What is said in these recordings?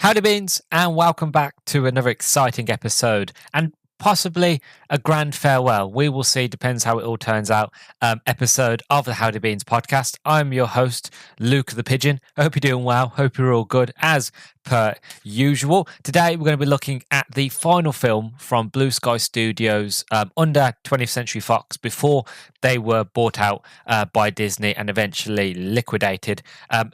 Howdy Beans, and welcome back to another exciting episode and possibly a grand farewell. We will see, depends how it all turns out. Episode of the Howdy Beans podcast. I'm your host, Luke the Pigeon. I hope you're doing well. Hope you're all good as per usual. Today, we're going to be looking at the final film from Blue Sky Studios under 20th Century Fox before they were bought out by Disney and eventually liquidated.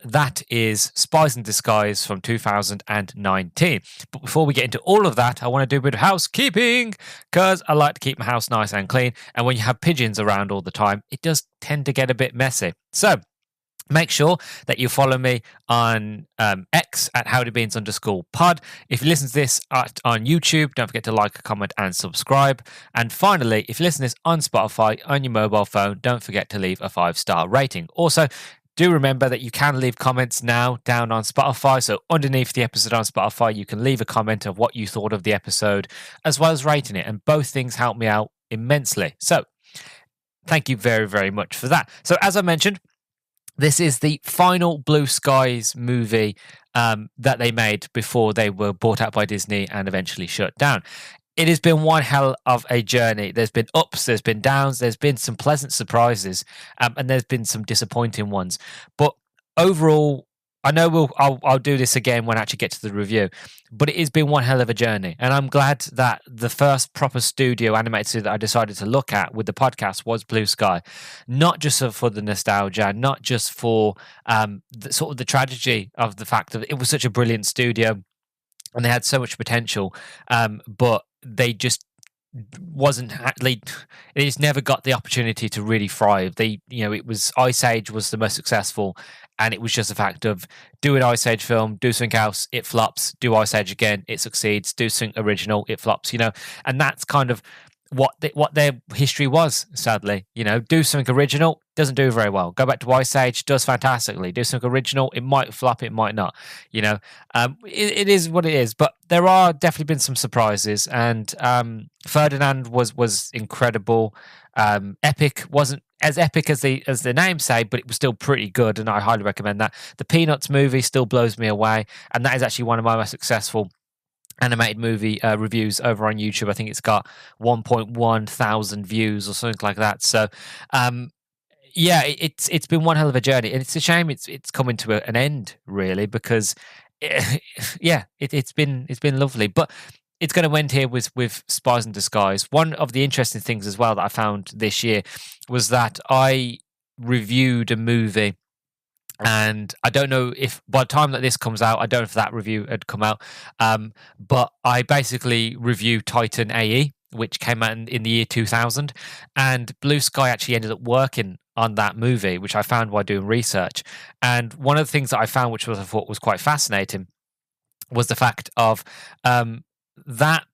That is Spies in Disguise from 2019. But before we get into all of that, I want to do a bit of housekeeping because I like to keep my house nice and clean. And when you have pigeons around all the time, it does tend to get a bit messy. So make sure that you follow me on X at howdybeans_pod. If you listen to this on YouTube, don't forget to like, comment, and subscribe. And finally, if you listen to this on Spotify on your mobile phone, don't forget to leave a 5-star rating. Also, do remember that you can leave comments now down on Spotify. So underneath the episode on Spotify, you can leave a comment of what you thought of the episode, as well as rating it. And both things help me out immensely. So thank you very, very much for that. So as I mentioned, this is the final Blue Skies movie that they made before they were bought out by Disney and eventually shut down. It has been one hell of a journey. There's been ups, there's been downs, there's been some pleasant surprises, and there's been some disappointing ones. But overall, I know I'll do this again when I actually get to the review, but it has been one hell of a journey. And I'm glad that the first proper studio animated studio that I decided to look at with the podcast was Blue Sky, not just for the nostalgia, not just for the tragedy of the fact that it was such a brilliant studio and they had so much potential, but they just they just never got the opportunity to really thrive. It was Ice Age was the most successful, and it was just a fact of do an Ice Age film, do something else, it flops, do Ice Age again, it succeeds, do something original, it flops, and that's kind of what their history was, sadly. Do something original, doesn't do very well. Go back to Ice Age, does fantastically. Do something original, it might flop, it might not. It is what it is. But there are definitely been some surprises, and Ferdinand was incredible. Epic wasn't as epic as the name say, but it was still pretty good, and I highly recommend that. The Peanuts movie still blows me away, and that is actually one of my most successful animated movie reviews over on YouTube. I think it's got 1.1 thousand views or something like that. So it's been one hell of a journey, and it's a shame it's coming to an end, really, because it's been lovely, but it's going to end here with Spies in Disguise. One of the interesting things as well that I found this year was that I reviewed a movie, and I don't know if by the time that this comes out, I don't know if that review had come out, but I basically reviewed Titan AE, which came out in the year 2000, and Blue Sky actually ended up working on that movie, which I found while doing research. And one of the things that I found, which I thought was quite fascinating, was the fact of that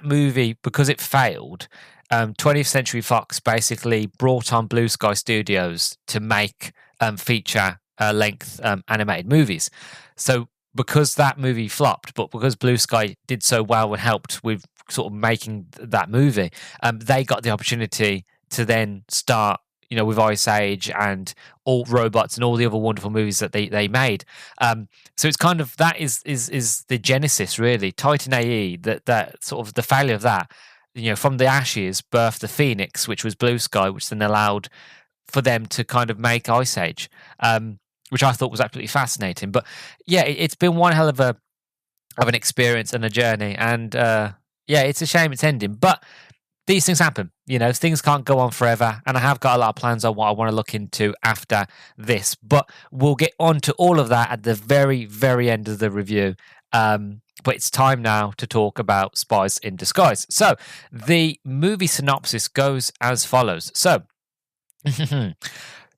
movie, because it failed, 20th Century Fox basically brought on Blue Sky Studios to make feature length animated movies. So because that movie flopped, but because Blue Sky did so well and helped with sort of making that movie, they got the opportunity to then start with Ice Age and all robots and all the other wonderful movies that they made. So it's kind of that is the genesis, really. Titan AE, that sort of the failure of that, from the ashes birthed the Phoenix, which was Blue Sky, which then allowed for them to kind of make Ice Age, which I thought was absolutely fascinating. But yeah, it's been one hell of an experience and a journey, and it's a shame it's ending, but these things happen. Things can't go on forever, and I have got a lot of plans on what I want to look into after this, but we'll get on to all of that at the very, very end of the review. But it's time now to talk about Spies in Disguise. So the movie synopsis goes as follows. So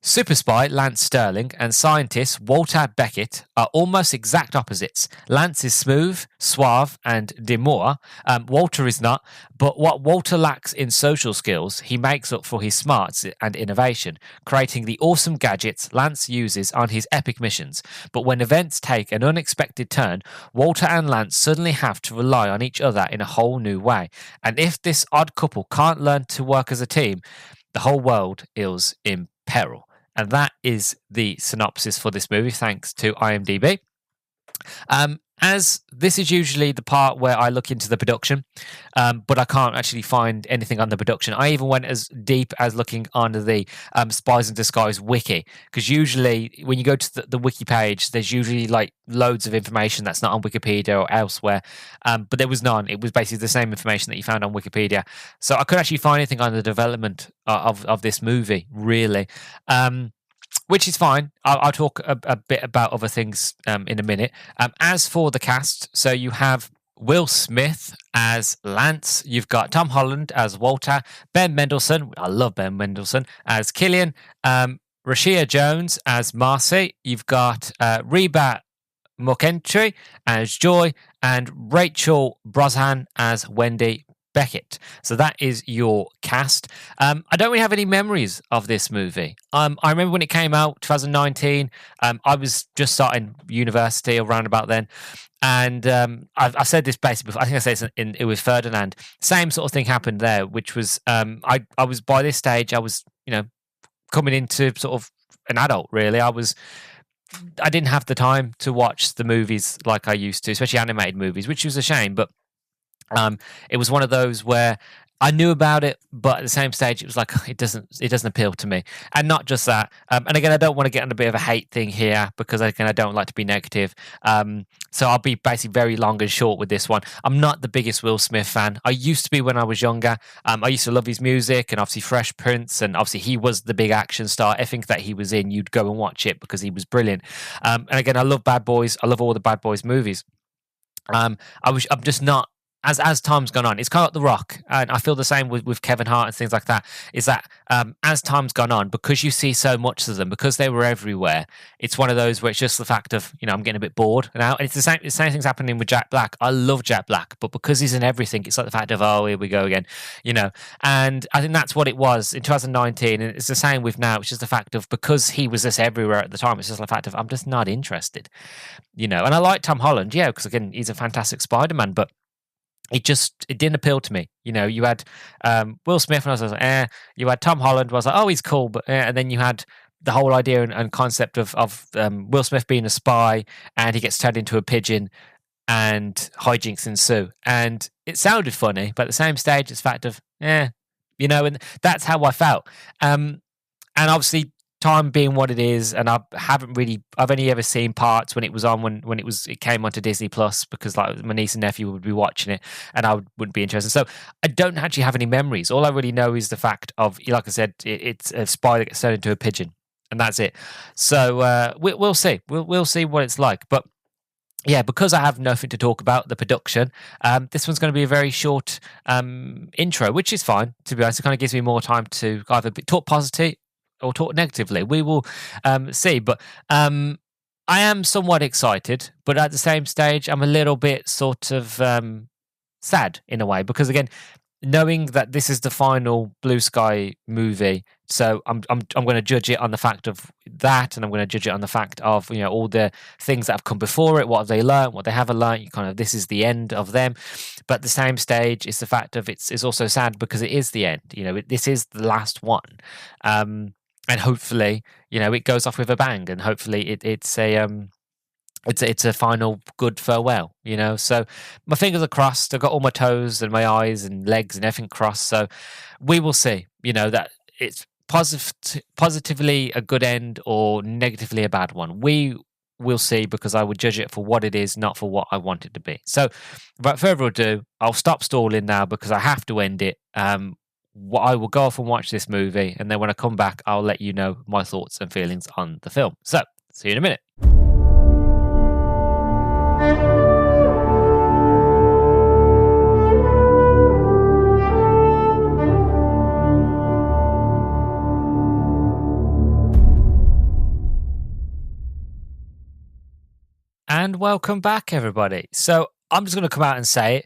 super spy Lance Sterling and scientist Walter Beckett are almost exact opposites. Lance is smooth, suave, and demure. Walter is not, but what Walter lacks in social skills, he makes up for his smarts and innovation, creating the awesome gadgets Lance uses on his epic missions. But when events take an unexpected turn, Walter and Lance suddenly have to rely on each other in a whole new way. And if this odd couple can't learn to work as a team, the whole world is in peril. And that is the synopsis for this movie, thanks to IMDb. And as this is usually the part where I look into the production, but I can't actually find anything on the production. I even went as deep as looking on the Spies in Disguise wiki, because usually when you go to the wiki page, there's usually like loads of information that's not on Wikipedia or elsewhere, but there was none. It was basically the same information that you found on Wikipedia. So I couldn't actually find anything on the development of this movie, really. Which is fine. I'll talk a bit about other things in a minute. As for the cast, so you have Will Smith as Lance. You've got Tom Holland as Walter. Ben Mendelsohn, I love Ben Mendelsohn, as Killian. Rashida Jones as Marcy. You've got Reba Mokentry as Joy. And Rachel Brosnahan as Wendy Beckett. So that is your cast. I don't really have any memories of this movie. I remember when it came out, 2019. I was just starting university around about then. And I've said this basically before. I think I said it with Ferdinand. Same sort of thing happened there, which was I was by this stage, I was, coming into sort of an adult, really. I didn't have the time to watch the movies like I used to, especially animated movies, which was a shame. But it was one of those where I knew about it, but at the same stage, it was like it doesn't appeal to me. And not just that. And again, I don't want to get on a bit of a hate thing here, because again, I don't like to be negative. So I'll be basically very long and short with this one. I'm not the biggest Will Smith fan. I used to be when I was younger. I used to love his music, and obviously Fresh Prince, and obviously he was the big action star. I think that he was in, you'd go and watch it because he was brilliant. And again, I love Bad Boys. I love all the Bad Boys movies. I'm just not. As time's gone on, it's kind of like The Rock, and I feel the same with Kevin Hart and things like that. Is that as time's gone on, because you see so much of them, because they were everywhere, it's one of those where it's just the fact of I'm getting a bit bored now. And it's the same thing's happening with Jack Black. I love Jack Black, but because he's in everything, it's like the fact of, oh, here we go again, And I think that's what it was in 2019, and it's the same with now. It's just the fact of, because he was just everywhere at the time, it's just the fact of, I'm just not interested, And I like Tom Holland, yeah, because again, he's a fantastic Spider-Man, but it didn't appeal to me. You had Will Smith, and I was like, You had Tom Holland, I was like, oh, he's cool, but and then you had the whole idea and concept of Will Smith being a spy, and he gets turned into a pigeon, and hijinks ensue, and it sounded funny, but at the same stage, it's fact of, and that's how I felt. And obviously, time being what it is, and I've only ever seen parts when it was on, when it came onto Disney Plus, because like my niece and nephew would be watching it, and I wouldn't be interested. So I don't actually have any memories. All I really know is the fact of, like I said, it's a spy that gets turned into a pigeon, and that's it. So we'll see. We'll see what it's like. But yeah, because I have nothing to talk about the production, this one's going to be a very short intro, which is fine, to be honest. It kind of gives me more time to either talk positive or talk negatively. We will see. But I am somewhat excited, but at the same stage, I'm a little bit sort of sad in a way, because again, knowing that this is the final Blue Sky movie, so I'm going to judge it on the fact of that, and I'm going to judge it on the fact of all the things that have come before it. What have they learned? What they haven't learned? This is the end of them. But at the same stage, it's the fact of it's also sad because it is the end. This is the last one, and hopefully it goes off with a bang, and hopefully it's a final good farewell, So my fingers are crossed. I've got all my toes and my eyes and legs and everything crossed. So we will see, that it's positively a good end or negatively a bad one. We will see, because I would judge it for what it is, not for what I want it to be. So without further ado, I'll stop stalling now, because I have to end it. I will go off and watch this movie, and then when I come back, I'll let you know my thoughts and feelings on the film. So see you in a minute. And welcome back, everybody. So I'm just going to come out and say it,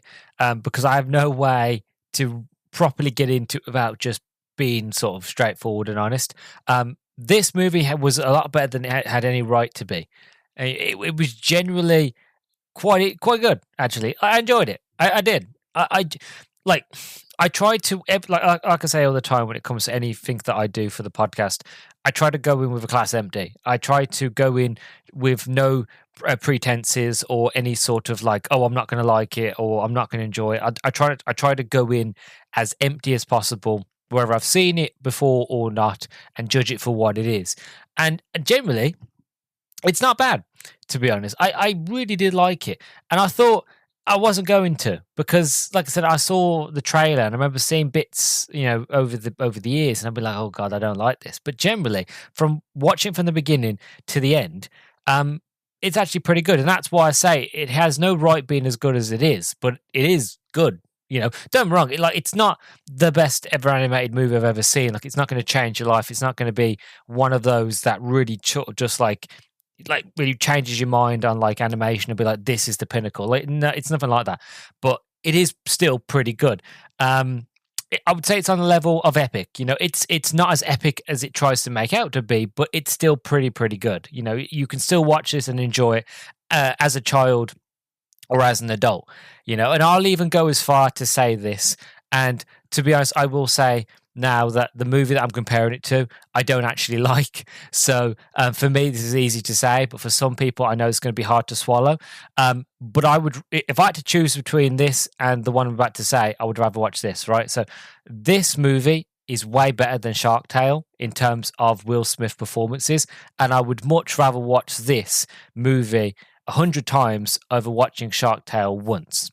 because I have no way to properly get into it without just being sort of straightforward and honest. This movie was a lot better than it had any right to be. It was generally quite good, actually. I enjoyed it. I did. I I try to like I say all the time when it comes to anything that I do for the podcast. I try to go in with a class empty. I try to go in with no pretenses or any sort of like, oh, I'm not going to like it or I'm not going to enjoy it. I try to go in as empty as possible, whether I've seen it before or not, and judge it for what it is. And generally, it's not bad, to be honest. I really did like it. And I thought I wasn't going to because, like I said, I saw the trailer and I remember seeing bits, over the years, and I'd be like, oh God, I don't like this. But generally, from watching from the beginning to the end, um, it's actually pretty good. And that's why I say it has no right being as good as it is, but it is good. Don't get me wrong. It's not the best ever animated movie I've ever seen. Like, it's not going to change your life. It's not going to be one of those that really just like really changes your mind on like animation and be like, this is the pinnacle. Like, no, it's nothing like that, but it is still pretty good. I would say it's on the level of epic. It's not as epic as it tries to make out to be, but it's still pretty good. You can still watch this and enjoy it as a child or as an adult. And I'll even go as far to say this, and to be honest, I will say now that the movie that I'm comparing it to, I don't actually like. So for me, this is easy to say, but for some people, I know it's going to be hard to swallow. But if I had to choose between this and the one I'm about to say, I would rather watch this, right? So this movie is way better than Shark Tale in terms of Will Smith performances, and I would much rather watch this movie 100 times over watching Shark Tale once.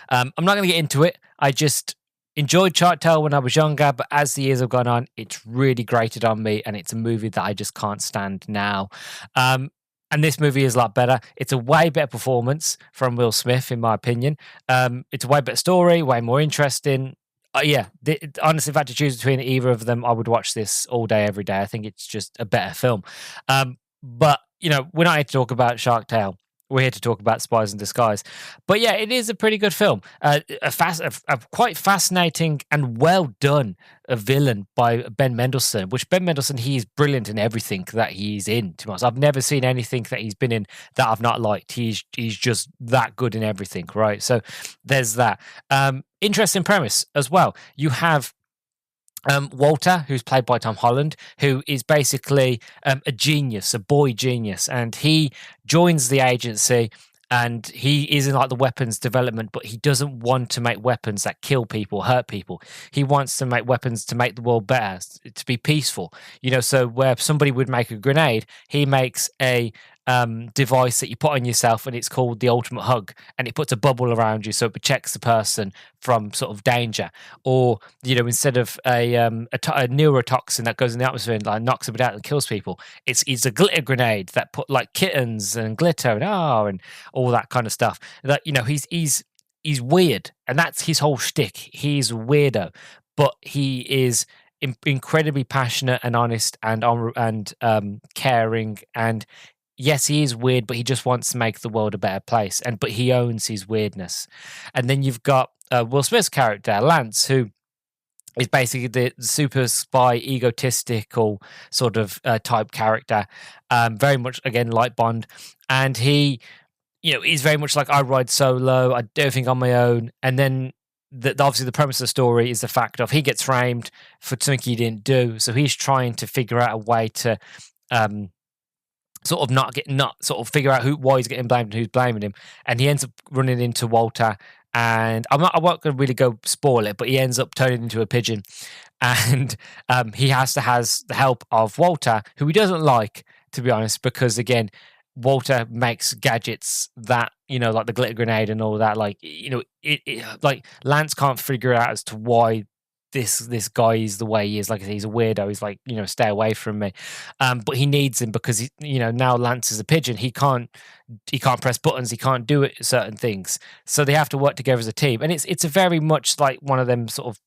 I'm not going to get into it. I just enjoyed Shark Tale when I was younger, but as the years have gone on, it's really grated on me, and it's a movie that I just can't stand now. And this movie is a lot better. It's a way better performance from Will Smith, in my opinion. It's a way better story, way more interesting. Honestly, if I had to choose between either of them, I would watch this all day, every day. I think it's just a better film. But we're not here to talk about Shark Tale. We're here to talk about Spies in Disguise. But yeah, it is a pretty good film. A quite fascinating and well done villain by Ben Mendelsohn, which Ben Mendelsohn, he's brilliant in everything that he's in, to be honest. I've never seen anything that he's been in that I've not liked. He's just that good in everything, right? So there's that. Interesting premise as well. You have Walter, who's played by Tom Holland, who is basically a genius, a boy genius, and he joins the agency, and he is in like the weapons development, but he doesn't want to make weapons that kill people, hurt people. He wants to make weapons to make the world better, to be peaceful. So where somebody would make a grenade, he makes a device that you put on yourself, and it's called the ultimate hug, and it puts a bubble around you so it protects the person from sort of danger. Or instead of a neurotoxin that goes in the atmosphere and like knocks everybody out and kills people, it's a glitter grenade that put like kittens and glitter and all that kind of stuff. That he's weird, and that's his whole shtick. He's a weirdo, but he is incredibly passionate and honest and caring. And yes, he is weird, but he just wants to make the world a better place. But he owns his weirdness. And then you've got Will Smith's character, Lance, who is basically the super spy, egotistical sort of type character. Very much, again, like Bond. And he, he's very much like, I ride solo, I do everything on my own. And then obviously the premise of the story is the fact of he gets framed for something he didn't do. So he's trying to figure out a way to sort of figure out why he's getting blamed and who's blaming him, and he ends up running into Walter. And I won't really go spoil it, but he ends up turning into a pigeon, and he has the help of Walter, who he doesn't like, to be honest, because again, Walter makes gadgets that like the glitter grenade and all that. Like like Lance can't figure out as to why this guy is the way he is. Like, he's a weirdo. He's like, stay away from me. But he needs him because now Lance is a pigeon. He can't press buttons. He can't do certain things. So they have to work together as a team. And it's a very much like one of them sort of,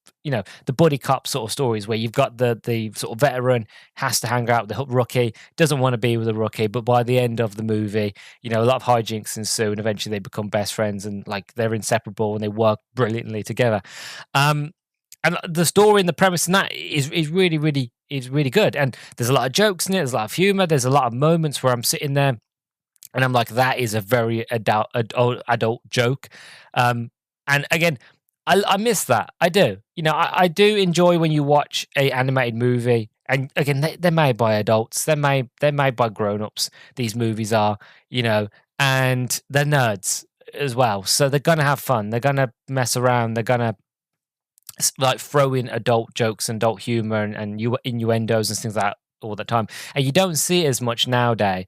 the buddy cop sort of stories where you've got the sort of veteran has to hang out with the rookie, doesn't want to be with the rookie, but by the end of the movie, a lot of hijinks ensue, and eventually they become best friends, and like they're inseparable and they work brilliantly together. And the story and the premise in that is really, really good. And there's a lot of jokes in it. There's a lot of humor. There's a lot of moments where I'm sitting there and I'm like, that is a very adult joke. And again, I miss that. I do. I do enjoy when you watch a animated movie. And again, they're made by adults. They're made by grown-ups. These movies are, you know, and they're nerds as well. So they're gonna have fun. They're gonna mess around. They're gonna like throw in adult jokes and adult humor and innuendos and things like that all the time, and you don't see it as much nowadays.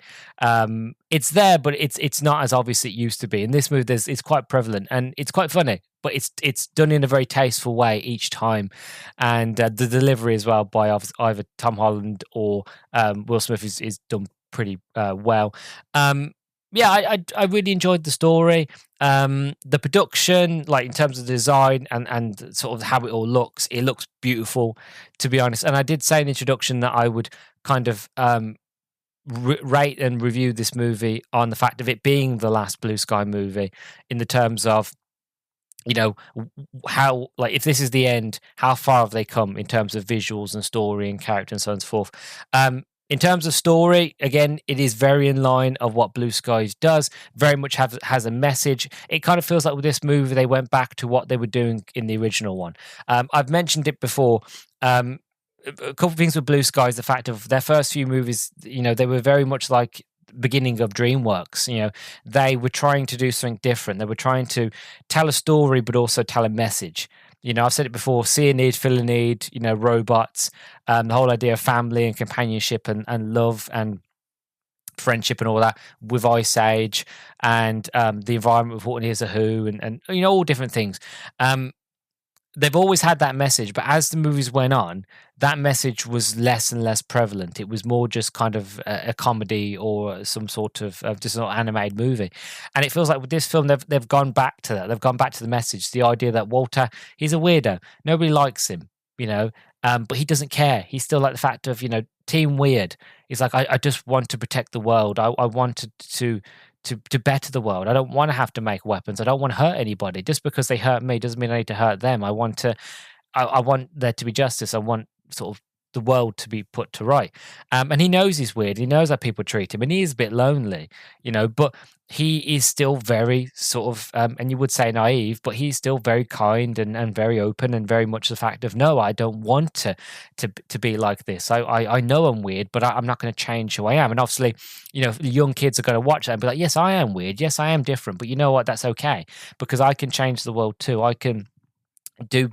It's there, but it's not as obvious as it used to be. In this movie, it's quite prevalent and it's quite funny, but it's done in a very tasteful way each time, and the delivery as well by either Tom Holland or Will Smith is done pretty well. Yeah, I really enjoyed the story. The production, like in terms of the design and sort of how it looks beautiful, to be honest. And I did say in the introduction that I would kind of rate and review this movie on the fact of it being the last Blue Sky movie, in the terms of, how, like, if this is the end, how far have they come in terms of visuals and story and character and so on and so forth. In terms of story, again, it is very in line of what Blue Skies does. Very much has a message. It kind of feels like with this movie, they went back to what they were doing in the original one. I've mentioned it before. A couple of things with Blue Skies, the fact of their first few movies, they were very much like beginning of DreamWorks. They were trying to do something different. They were trying to tell a story, but also tell a message. I've said it before, see a need, fill a need, robots, the whole idea of family and companionship and love and friendship and all that with Ice Age, and the environment with What Is a Who, and all different things. They've always had that message, but as the movies went on, that message was less and less prevalent. It was more just kind of a comedy or some sort of just an animated movie. And it feels like with this film, they've gone back to that. They've gone back to the message, the idea that Walter, he's a weirdo. Nobody likes him, but he doesn't care. He's still like the fact of, Team Weird. He's like, I just want to protect the world. I wanted to better the world. I don't want to have to make weapons. I don't want to hurt anybody. Just because they hurt me doesn't mean I need to hurt them. I want there to be justice. I want sort of the world to be put to right. And he knows he's weird. He knows how people treat him, and he is a bit lonely, but he is still very sort of, and you would say naive, but he's still very kind and very open, and very much the fact of, no, I don't want to be like this. I know I'm weird, but I'm not going to change who I am. And obviously, the young kids are going to watch that and be like, yes, I am weird. Yes, I am different. But you know what? That's okay, because I can change the world too. I can do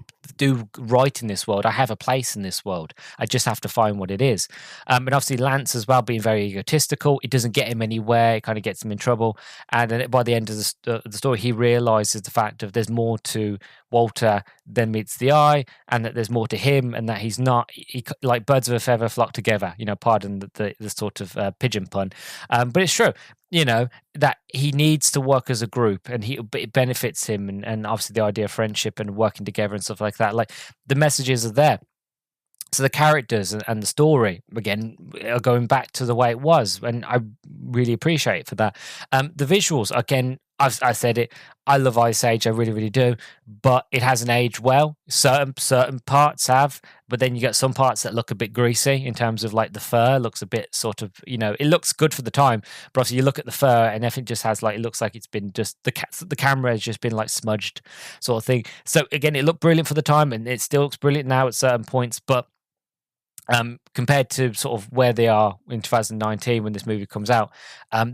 right in this world. I have a place in this world. I just have to find what it is. And obviously Lance as well, being very egotistical, it doesn't get him anywhere. It kind of gets him in trouble. And then by the end of the story, he realizes the fact of there's more to Walter than meets the eye, and that there's more to him, and that he's not, like birds of a feather flock together, pardon the sort of pigeon pun, but it's true, that he needs to work as a group, and it benefits him, and obviously the idea of friendship and working together and stuff like that. Like, the messages are there. So the characters and the story, again, are going back to the way it was, and I really appreciate it for that. The visuals, again, I said it, I love Ice Age, I really, really do, but it hasn't aged well. Certain parts have, but then you get some parts that look a bit greasy, in terms of like the fur looks a bit sort of, it looks good for the time, but obviously you look at the fur and everything just has like, it looks like it's been just, the camera has just been like smudged sort of thing. So again, it looked brilliant for the time, and it still looks brilliant now at certain points, but compared to sort of where they are in 2019 when this movie comes out,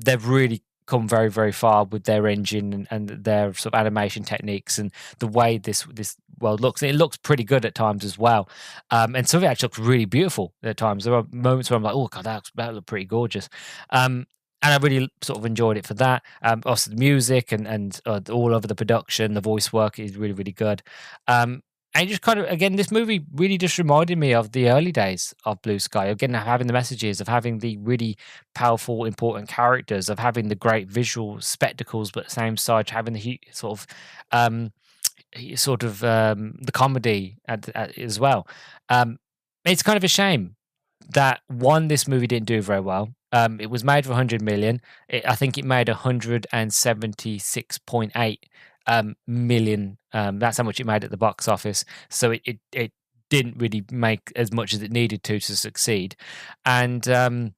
they've really come very, very far with their engine and their sort of animation techniques and the way this world looks. It looks pretty good at times as well, and some of it actually looks really beautiful at times. There are moments where I'm like, oh god, that looked pretty gorgeous. And I really sort of enjoyed it for that. Also, the music and all over the production, the voice work is really, really good. And just kind of, again, this movie really just reminded me of the early days of Blue Sky. Again, having the messages, of having the really powerful, important characters, of having the great visual spectacles, but at the same side, having the the comedy as well. It's kind of a shame that, one, this movie didn't do very well. It was made for 100 million. I think it made 176.8 million. That's how much it made at the box office. So it didn't really make as much as it needed to succeed. And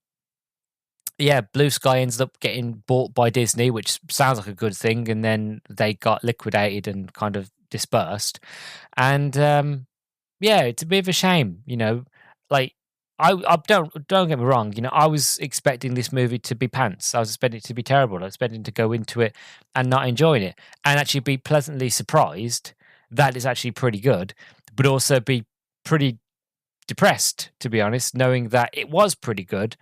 yeah, Blue Sky ends up getting bought by Disney, which sounds like a good thing. And then they got liquidated and kind of dispersed. And yeah, it's a bit of a shame, like I don't get me wrong, I was expecting this movie to be pants. I was expecting it to be terrible. I was expecting to go into it and not enjoying it, and actually be pleasantly surprised that it's actually pretty good, but also be pretty depressed, to be honest, knowing that it was pretty good,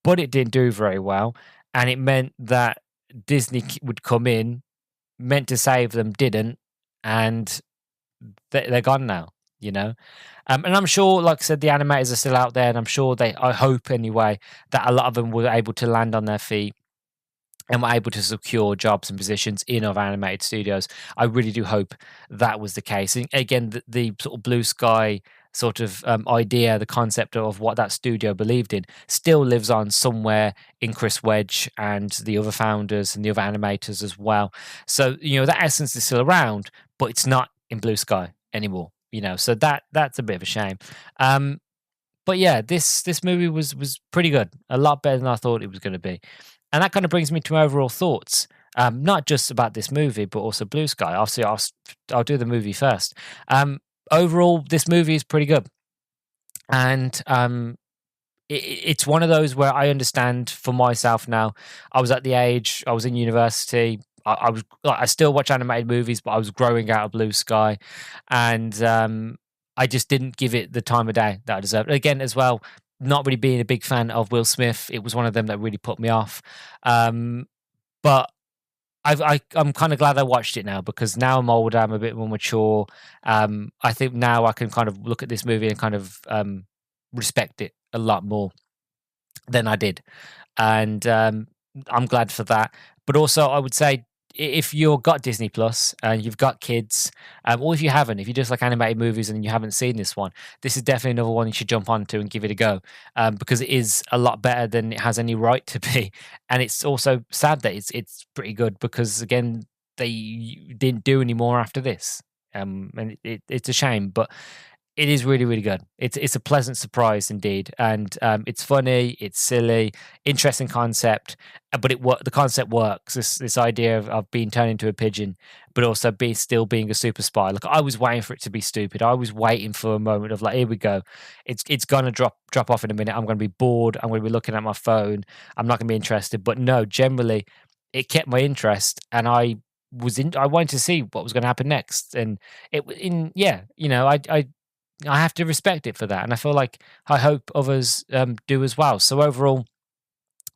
but it didn't do very well, and it meant that Disney would come in, meant to save them, didn't, and they're gone now. You know, and I'm sure, like I said, the animators are still out there, and I'm sure I hope anyway, that a lot of them were able to land on their feet and were able to secure jobs and positions in other animated studios. I really do hope that was the case. And again, the sort of blue sky sort of idea, the concept of what that studio believed in, still lives on somewhere in Chris Wedge and the other founders and the other animators as well. So that essence is still around, but it's not in blue sky anymore. So that's a bit of a shame. But yeah, this movie was pretty good, a lot better than I thought it was going to be. And that kind of brings me to my overall thoughts, not just about this movie, but also Blue Sky. Obviously, I'll do the movie first. Overall, this movie is pretty good. And it's one of those where I understand for myself now. I was at the age, I was in university. I still watch animated movies, but I was growing out of Blue Sky. And I just didn't give it the time of day that I deserved. Again, as well, not really being a big fan of Will Smith, it was one of them that really put me off. But I'm kind of glad I watched it now, because now I'm older, I'm a bit more mature. I think now I can kind of look at this movie and kind of respect it a lot more than I did. And I'm glad for that. But also, I would say, if you've got Disney Plus and you've got kids, or if you haven't, if you just like animated movies and you haven't seen this one, this is definitely another one you should jump onto and give it a go, because it is a lot better than it has any right to be. And it's also sad that it's pretty good, because again, they didn't do any more after this, and it's a shame, but it is really, really good. It's a pleasant surprise indeed, and it's funny, it's silly, interesting concept, but the concept works. This idea of being turned into a pigeon, but also still being a super spy. Like, I was waiting for it to be stupid. I was waiting for a moment of like, here we go. It's gonna drop off in a minute. I'm gonna be bored. I'm gonna be looking at my phone. I'm not gonna be interested. But no, generally, it kept my interest, and I wanted to see what was going to happen next. And I have to respect it for that, and I hope others do as well. So overall,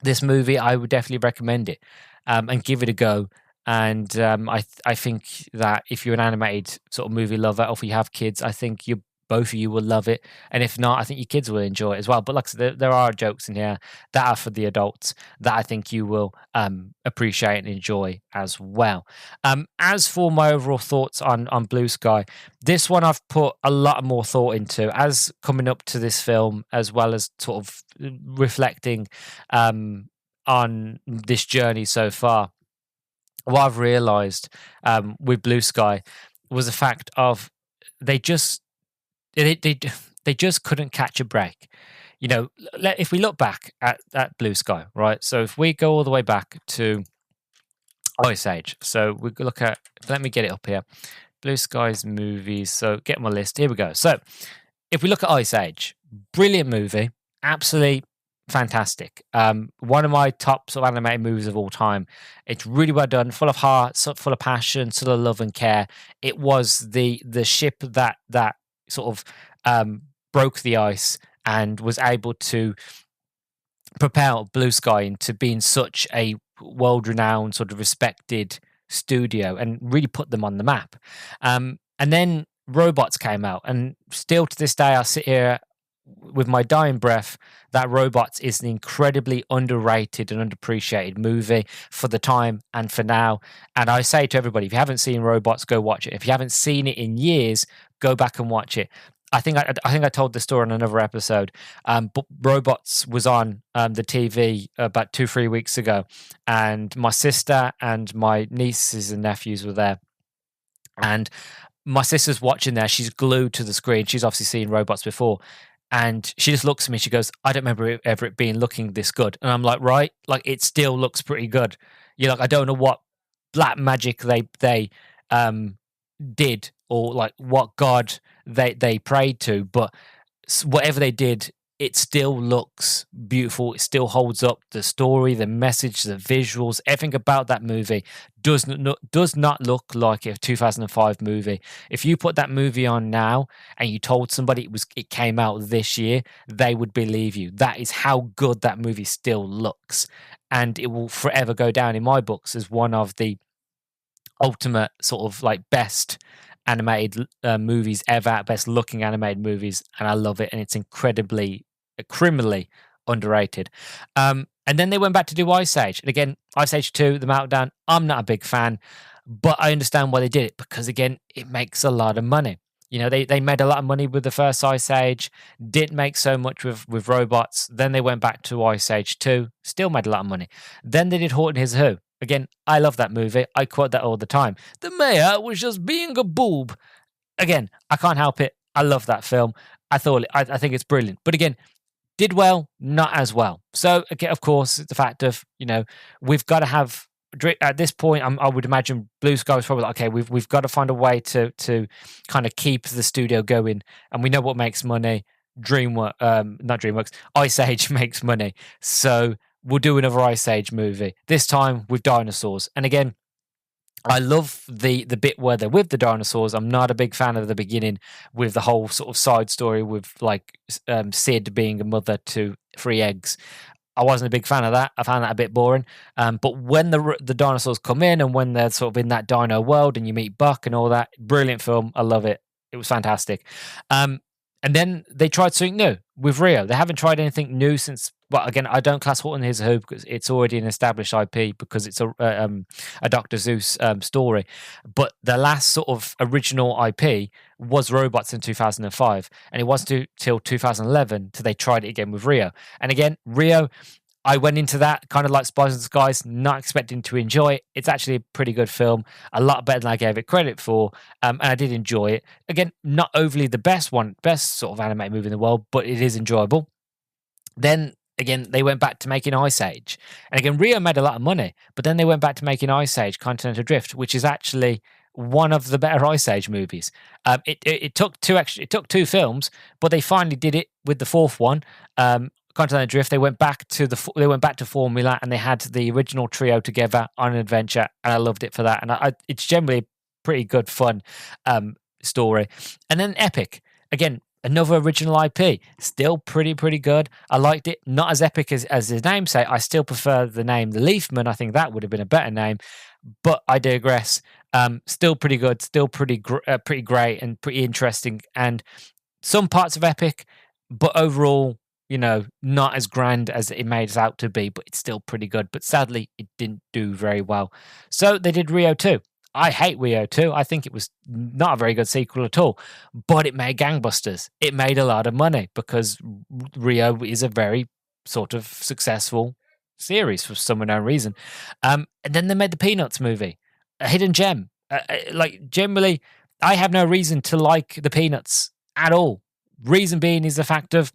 this movie, I would definitely recommend it, and give it a go. And I think that if you're an animated sort of movie lover, or if you have kids, I think both of you will love it. And if not, I think your kids will enjoy it as well. But like I said, there are jokes in here that are for the adults that I think you will appreciate and enjoy as well. As for my overall thoughts on Blue Sky, this one I've put a lot more thought into as coming up to this film, as well as sort of reflecting on this journey so far. What I've realized with Blue Sky was the fact of they just couldn't catch a break. If we look back at Blue Sky, right? So if we go all the way back to Ice Age, so we look at, let me get it up here, Blue Sky's movies. So get my list. Here we go. So if we look at Ice Age, brilliant movie, absolutely fantastic. One of my top sort of animated movies of all time. It's really well done, full of heart, full of passion, full of love and care. It was the ship that sort of broke the ice and was able to propel Blue Sky into being such a world-renowned, sort of respected studio, and really put them on the map. And then Robots came out, and still to this day, I sit here with my dying breath that Robots is an incredibly underrated and underappreciated movie for the time and for now. And I say to everybody, if you haven't seen Robots, go watch it. If you haven't seen it in years, go back and watch it. I think I told this story on another episode, but Robots was on the TV about 2-3 weeks ago, and my sister and my nieces and nephews were there, and my sister's watching there. She's glued to the screen. She's obviously seen Robots before, and she just looks at me. She goes, "I don't remember it being looking this good." And I'm like, "Right, like it still looks pretty good." I don't know what black magic they did or like what god they prayed to, but whatever they did, it still looks beautiful. It still holds up. The story, the message, the visuals, everything about that movie does not look like a 2005 movie. If you put that movie on now and you told somebody it came out this year, they would believe you. That is how good that movie still looks, and it will forever go down in my books as one of the ultimate sort of like best animated movies ever, best looking animated movies, and I love it. And it's incredibly, criminally underrated. And then they went back to do Ice Age, and again, Ice Age 2, The Meltdown. I'm not a big fan, but I understand why they did it, because again, it makes a lot of money. You know, they made a lot of money with the first Ice Age, didn't make so much with robots. Then they went back to Ice Age 2, still made a lot of money. Then they did Horton Hears a Who. Again, I love that movie. I quote that all the time. The mayor was just being a boob. Again, I can't help it. I love that film. I think it's brilliant. But again, did well, not as well. So again, of course, the fact of, you know, we've got to have at this point. I would imagine Blue Sky was probably like, okay, we've got to find a way to kind of keep the studio going, and we know what makes money. Not DreamWorks. Ice Age makes money, so we'll do another Ice Age movie, this time with dinosaurs. And again, I love the bit where they're with the dinosaurs. I'm not a big fan of the beginning with the whole sort of side story with like Sid being a mother to 3 eggs. I wasn't a big fan of that. I found that a bit boring. But when the dinosaurs come in, and when they're sort of in that dino world and you meet Buck and all that, brilliant film. I love it. It was fantastic. And then they tried something new with Rio. They haven't tried anything new since. Well, again, I don't class Horton Hears a Who because it's already an established IP, because it's a Dr. Seuss story. But the last sort of original IP was Robots in 2005, and it wasn't till 2011 till they tried it again with Rio. And again, Rio, I went into that kind of like Spies in Skies, not expecting to enjoy it. It's actually a pretty good film, a lot better than I gave it credit for, and I did enjoy it. Again, not overly the best sort of animated movie in the world, but it is enjoyable. Then again, they went back to making Ice Age, and again, Rio made a lot of money, but then they went back to making Ice Age: Continental Drift, which is actually one of the better Ice Age movies. It took two films, but they finally did it with the fourth one. Continental Drift, they went back to formula, and they had the original trio together on an adventure, and I loved it for that. And it's generally a pretty good, fun story. And then Epic, again, another original IP, still pretty good. I liked it, not as epic as the name say. I still prefer the name The Leafman. I think that would have been a better name, but I digress. Still pretty good, still pretty great, and pretty interesting. And some parts of Epic, but overall, you know, not as grand as it made it out to be, but it's still pretty good. But sadly, it didn't do very well. So they did Rio 2. I hate Rio 2. I think it was not a very good sequel at all, but it made gangbusters. It made a lot of money because Rio is a very sort of successful series for some unknown reason. And then they made the Peanuts movie, a hidden gem. Like, generally, I have no reason to like the Peanuts at all. Reason being is the fact of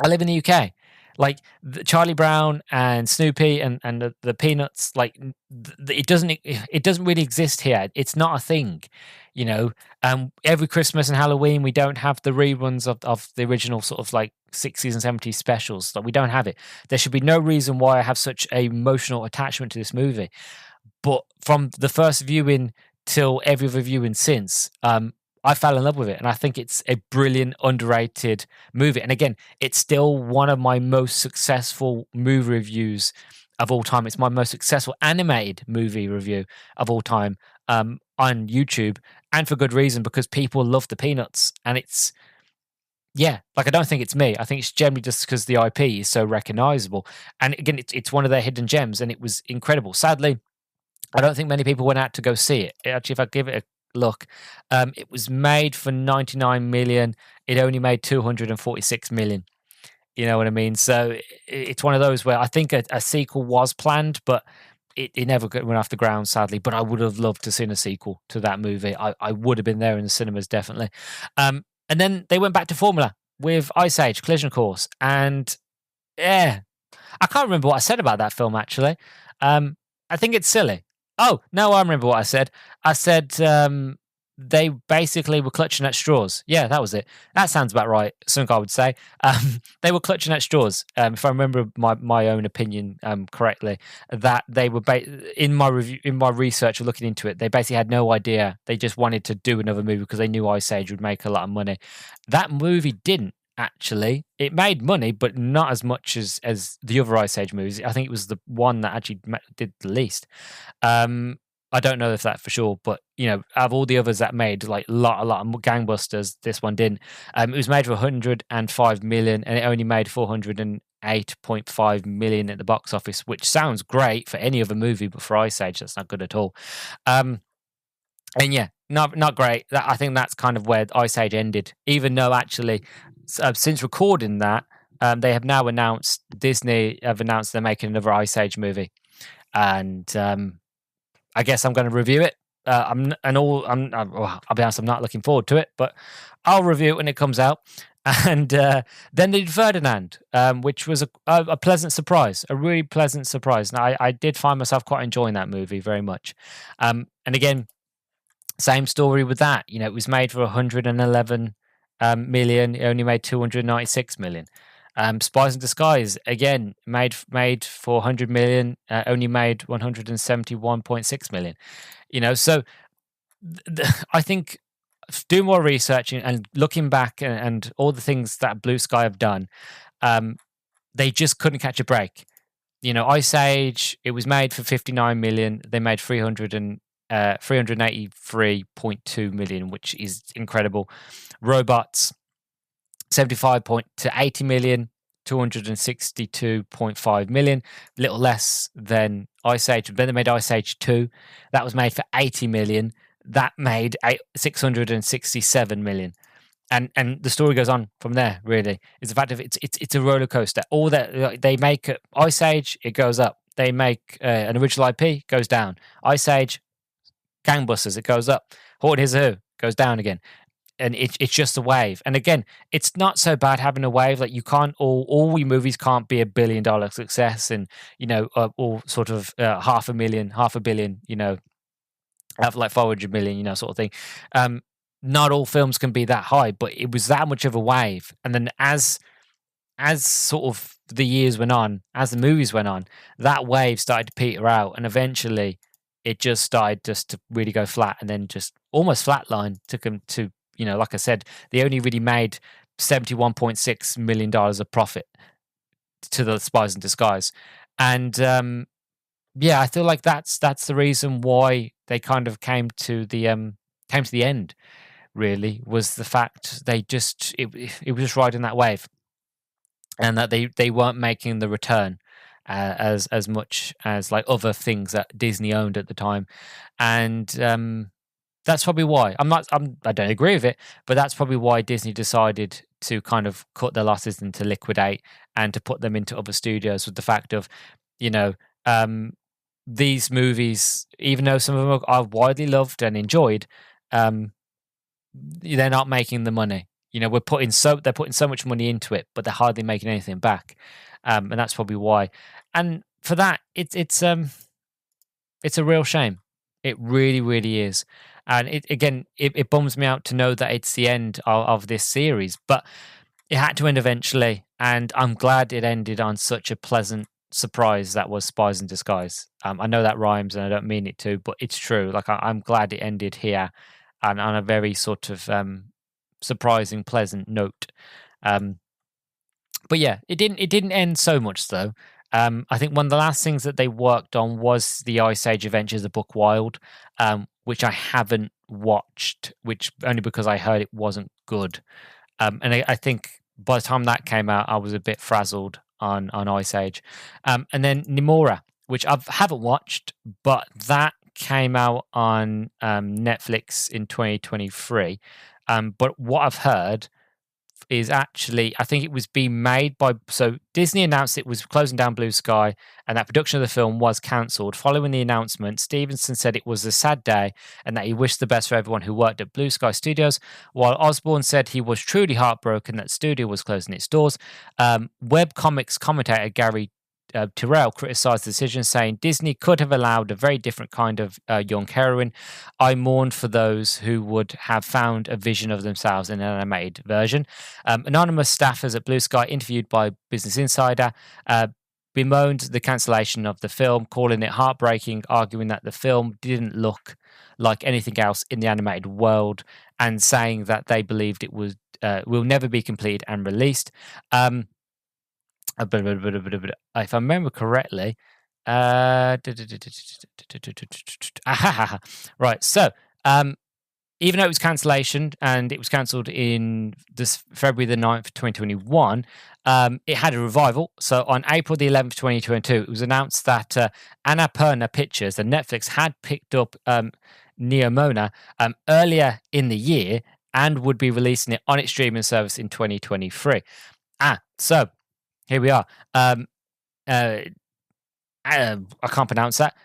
I live in the UK. Like Charlie Brown and Snoopy and the Peanuts, like it doesn't really exist here. It's not a thing, you know. Every Christmas and Halloween we don't have the reruns of the original sort of like 60s and 70s specials. Like we don't have it. There should be no reason why I have such a emotional attachment to this movie. But from the first viewing till every other viewing since, I fell in love with it, and I think it's a brilliant, underrated movie. And again, it's still one of my most successful movie reviews of all time. It's my most successful animated movie review of all time on YouTube, and for good reason, because people love the Peanuts. And it's, yeah, like I don't think it's me. I think it's generally just because the IP is so recognizable. And again, it's one of their hidden gems, and it was incredible. Sadly, I don't think many people went out to go see it. Actually, if I give it a look, it was made for 99 million. It only made 246 million. You know what I mean? So it's one of those where I think a sequel was planned, but it never went off the ground, sadly. But I would have loved to seen a sequel to that movie. I would have been there in the cinemas, definitely. And then they went back to formula with Ice Age: Collision Course. And yeah, I can't remember what I said about that film, actually. I think it's silly. Oh, no, I remember what I said. I said they basically were clutching at straws. Yeah, that was it. That sounds about right. Something I would say. They were clutching at straws. If I remember my own opinion correctly, that they were in my review, in my research, looking into it. They basically had no idea. They just wanted to do another movie because they knew Ice Age would make a lot of money. That movie didn't. Actually, it made money, but not as much as the other Ice Age movies. I think it was the one that actually did the least. I don't know if that for sure, but out of all the others that made like a lot of gangbusters, this one didn't. It was made for 105 million, and it only made 408.5 million at the box office, which sounds great for any other movie, but for Ice Age, that's not good at all. And yeah, not great. I think that's kind of where Ice Age ended. Even though actually, since recording that, they have now announced Disney have announced they're making another Ice Age movie, and I guess I'm going to review it. I'll be honest, I'm not looking forward to it, but I'll review it when it comes out. And then they did Ferdinand, which was a pleasant surprise, a really pleasant surprise. And I did find myself quite enjoying that movie very much. And again, same story with that. It was made for 111 million. It only made 296 million. Spies in Disguise, again, made for 100 million, only made 171.6 million. So I think do more research and looking back and all the things that Blue Sky have done, they just couldn't catch a break. Ice Age, it was made for 59 million. They made 383.2 million, which is incredible. Robots, 75 to 80 million, 262.5 million, a little less than Ice Age. Then they made Ice Age 2. That was made for 80 million. That made 667 million. And the story goes on from there, really. Is the fact of it's a roller coaster. All that they make Ice Age, it goes up. They make an original IP, goes down. Ice Age, gangbusters, it goes up. Haunted Hiss Who goes down again. And it's just a wave. And again, it's not so bad having a wave. Like you can't all your movies can't be $1 billion success, and all sort of half a billion, have like 400 million, sort of thing. Not all films can be that high, but it was that much of a wave. And then as sort of the years went on, as the movies went on, that wave started to peter out, and eventually it just started just to really go flat, and then just almost flatline. Took them to like I said, they only really made $71.6 million of profit to the Spies in Disguise. And I feel like that's the reason why they kind of came to the end, really, was the fact they just it was just riding that wave, and that they weren't making the return as much as like other things that Disney owned at the time. And that's probably why I don't agree with it, but that's probably why Disney decided to kind of cut their losses and to liquidate and to put them into other studios, with the fact of, these movies, even though some of them are widely loved and enjoyed, they're not making the money. They're putting so much money into it, but they're hardly making anything back. And that's probably why. And for that, it's a real shame. It really, really is. And it bums me out to know that it's the end of this series, but it had to end eventually. And I'm glad it ended on such a pleasant surprise that was Spies in Disguise. I know that rhymes and I don't mean it to, but it's true. Like I'm glad it ended here and on a very sort of surprising, pleasant note. But yeah, it didn't end so much though. I think one of the last things that they worked on was the Ice Age Adventures of Buck Wild, which I haven't watched, which only because I heard it wasn't good. And I think by the time that came out, I was a bit frazzled on Ice Age. And then Nimura, which I haven't watched, but that came out on Netflix in 2023. But what I've heard is actually, I think it was being made by, so Disney announced it was closing down Blue Sky and that production of the film was cancelled. Following the announcement, Stevenson said it was a sad day and that he wished the best for everyone who worked at Blue Sky Studios, while Osborne said he was truly heartbroken that the studio was closing its doors. Webcomics commentator Gary Tyrrell criticised the decision, saying Disney could have allowed a very different kind of young heroine. I mourned for those who would have found a vision of themselves in an animated version. Anonymous staffers at Blue Sky, interviewed by Business Insider, bemoaned the cancellation of the film, calling it heartbreaking, arguing that the film didn't look like anything else in the animated world, and saying that they believed it was will never be completed and released. If I remember correctly, right. So, even though it was cancellation and it was cancelled in this February the 9th, 2021, it had a revival. So on April the 11th, 2022, it was announced that Annapurna Pictures and Netflix had picked up Neomona earlier in the year and would be releasing it on its streaming service in 2023. So here we are. I can't pronounce that.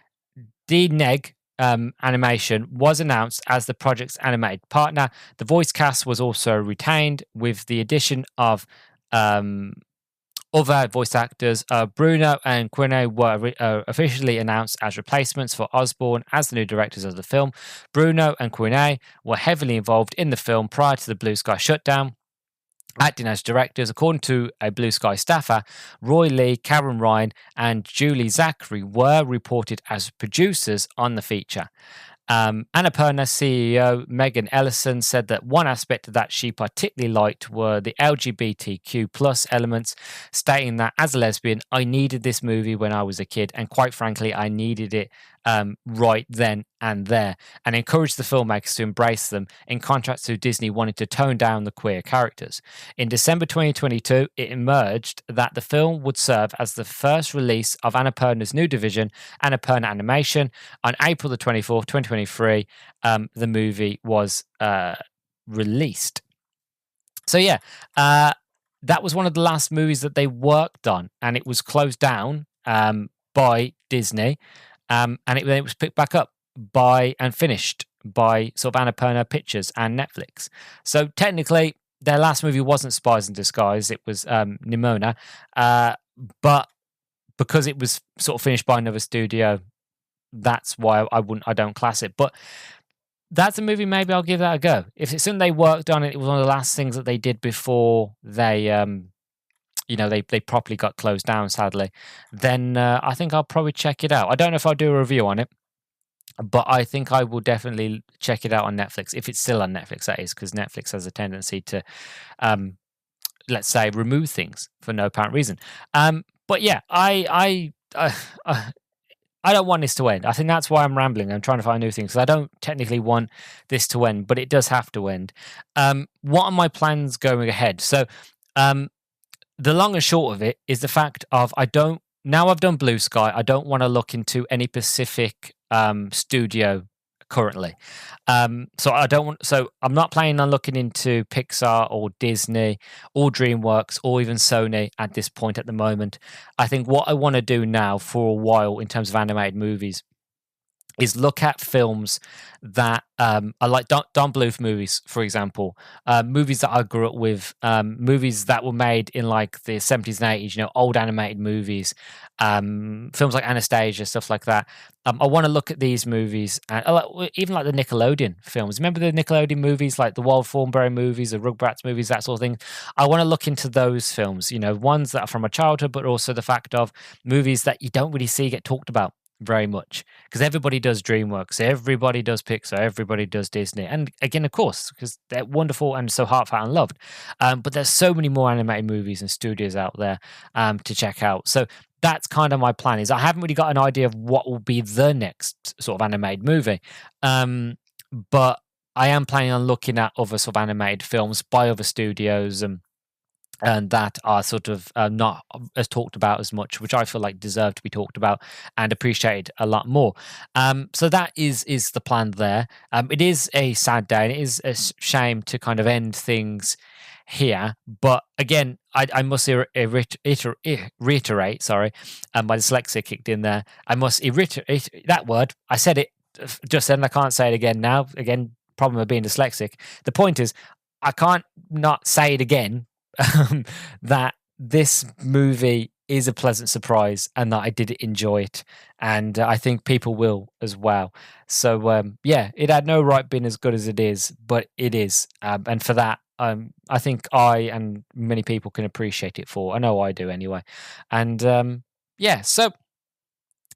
DNEG Animation was announced as the project's animated partner. The voice cast was also retained with the addition of other voice actors. Bruno and Quine were officially announced as replacements for Osborne as the new directors of the film. Bruno and Quine were heavily involved in the film prior to the Blue Sky shutdown, acting as directors. According to a Blue Sky staffer, Roy Lee, Karen Ryan, and Julie Zachary were reported as producers on the feature. Annapurna CEO Megan Ellison said that one aspect that she particularly liked were the LGBTQ plus elements, stating that as a lesbian, I needed this movie when I was a kid, and quite frankly, I needed it right then and there, and encouraged the filmmakers to embrace them, in contrast to Disney wanting to tone down the queer characters. In December 2022, it emerged that the film would serve as the first release of Annapurna's new division, Annapurna Animation. On April the 24th, 2023, the movie was released. So yeah, that was one of the last movies that they worked on, and it was closed down by Disney. And it was picked back up by and finished by sort of Annapurna Pictures and Netflix. So technically, their last movie wasn't Spies in Disguise; it was Nimona. But because it was sort of finished by another studio, that's why I don't class it. But that's a movie. Maybe I'll give that a go. If it's something they worked on, it was one of the last things that they did before they they properly got closed down, sadly, then I think I'll probably check it out. I don't know if I'll do a review on it, but I think I will definitely check it out on Netflix, if it's still on Netflix, that is, because Netflix has a tendency to, let's say, remove things for no apparent reason. But yeah, I don't want this to end. I think that's why I'm rambling. I'm trying to find new things, because I don't technically want this to end, but it does have to end. What are my plans going ahead? So, the long and short of it is the fact of now I've done Blue Sky, I don't want to look into any Pacific studio currently. So I'm not planning on looking into Pixar or Disney or DreamWorks or even Sony at this point at the moment. I think what I want to do now for a while in terms of animated movies is look at films that are like Don Bluth movies, for example, movies that I grew up with, movies that were made in like the 70s and 80s, old animated movies, films like Anastasia, stuff like that. I want to look at these movies, and even like the Nickelodeon films. Remember the Nickelodeon movies, like the Wild Thornberry movies, the Rugrats movies, that sort of thing? I want to look into those films, ones that are from my childhood, but also the fact of movies that you don't really see get talked about very much, because everybody does DreamWorks, everybody does Pixar, everybody does Disney, and again, of course, because they're wonderful and so heartfelt and loved, but there's so many more animated movies and studios out there to check out. So that's kind of my plan. Is I haven't really got an idea of what will be the next sort of animated movie, but I am planning on looking at other sort of animated films by other studios and that are sort of not as talked about as much, which I feel like deserve to be talked about and appreciated a lot more. So that is the plan there. It is a sad day, and it is a shame to kind of end things here. But again, I must reiterate, sorry, my dyslexia kicked in there. I must reiterate that word. I said it just then, I can't say it again now. Again, problem of being dyslexic. The point is, I can't not say it again. That this movie is a pleasant surprise and that I did enjoy it. And I think people will as well. So, yeah, it had no right being as good as it is, but it is. And for that, I think I and many people can appreciate it for. I know I do anyway. And yeah, so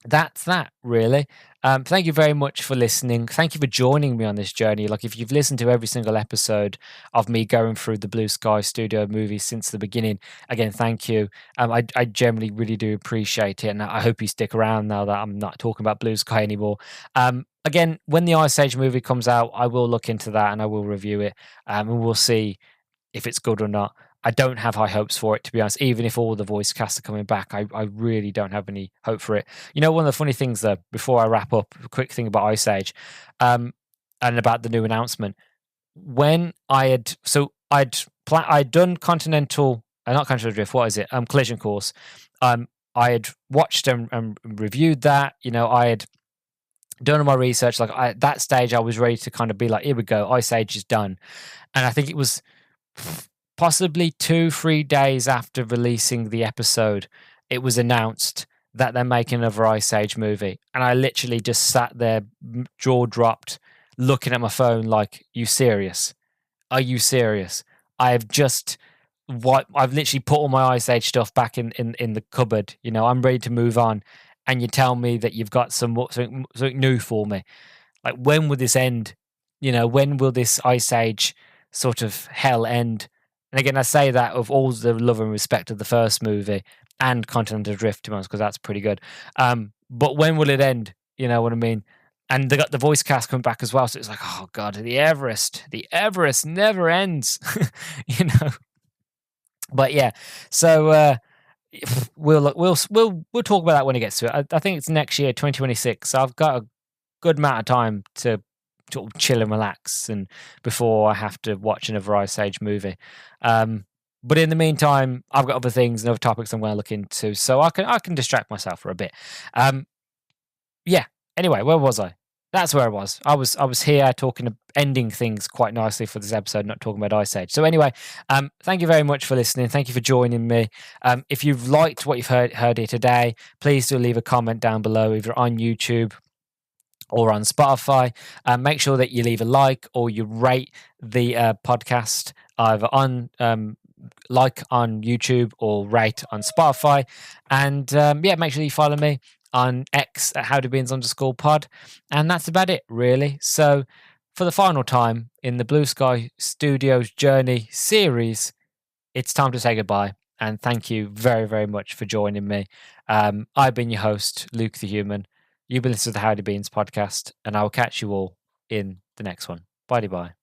that's that really. Thank you very much for listening. Thank you for joining me on this journey. Like, if you've listened to every single episode of me going through the Blue Sky Studio movie since the beginning, again, thank you. I generally really do appreciate it, and I hope you stick around now that I'm not talking about Blue Sky anymore. Again, when the Ice Age movie comes out, I will look into that and I will review it, and we'll see if it's good or not. I don't have high hopes for it, to be honest. Even if all the voice casts are coming back, I really don't have any hope for it. You know, one of the funny things, though, before I wrap up, a quick thing about Ice Age, and about the new announcement. When I'd done Continental, not Continental Drift. What is it? Collision Course. I had watched and reviewed that. You know, I had done all my research. Like, at that stage, I was ready to kind of be like, here we go, Ice Age is done. And I think it was possibly 2-3 days after releasing the episode, it was announced that they're making another Ice Age movie. And I literally just sat there, jaw dropped, looking at my phone like, you serious? Are you serious? I've literally put all my Ice Age stuff back in the cupboard. You know, I'm ready to move on. And you tell me that you've got something new for me. Like, when will this end? You know, when will this Ice Age sort of hell end? And again, I say that of all the love and respect of the first movie and Continental Drift, to be honest, because that's pretty good. But when will it end? You know what I mean? And they got the voice cast coming back as well. So it's like, oh God, the Everest never ends, you know? But yeah, so we'll talk about that when it gets to it. I think it's next year, 2026. So I've got a good amount of time to sort of chill and relax, and before I have to watch another Ice Age movie. But in the meantime, I've got other things and other topics I'm going to look into, so I can distract myself for a bit. Yeah. Anyway, where was I? That's where I was. I was here talking, ending things quite nicely for this episode, not talking about Ice Age. So anyway, thank you very much for listening. Thank you for joining me. If you've liked what you've heard here today, please do leave a comment down below, either on YouTube or on Spotify. Make sure that you leave a like or you rate the podcast either on like on YouTube or rate on Spotify. And yeah, make sure you follow me on X at howdybeans_pod. And that's about it, really. So for the final time in the Blue Sky Studios Journey series, it's time to say goodbye. And thank you very, very much for joining me. I've been your host, Luke the Human. You've been listening to the Howdy Beans podcast, and I will catch you all in the next one. Bye-bye.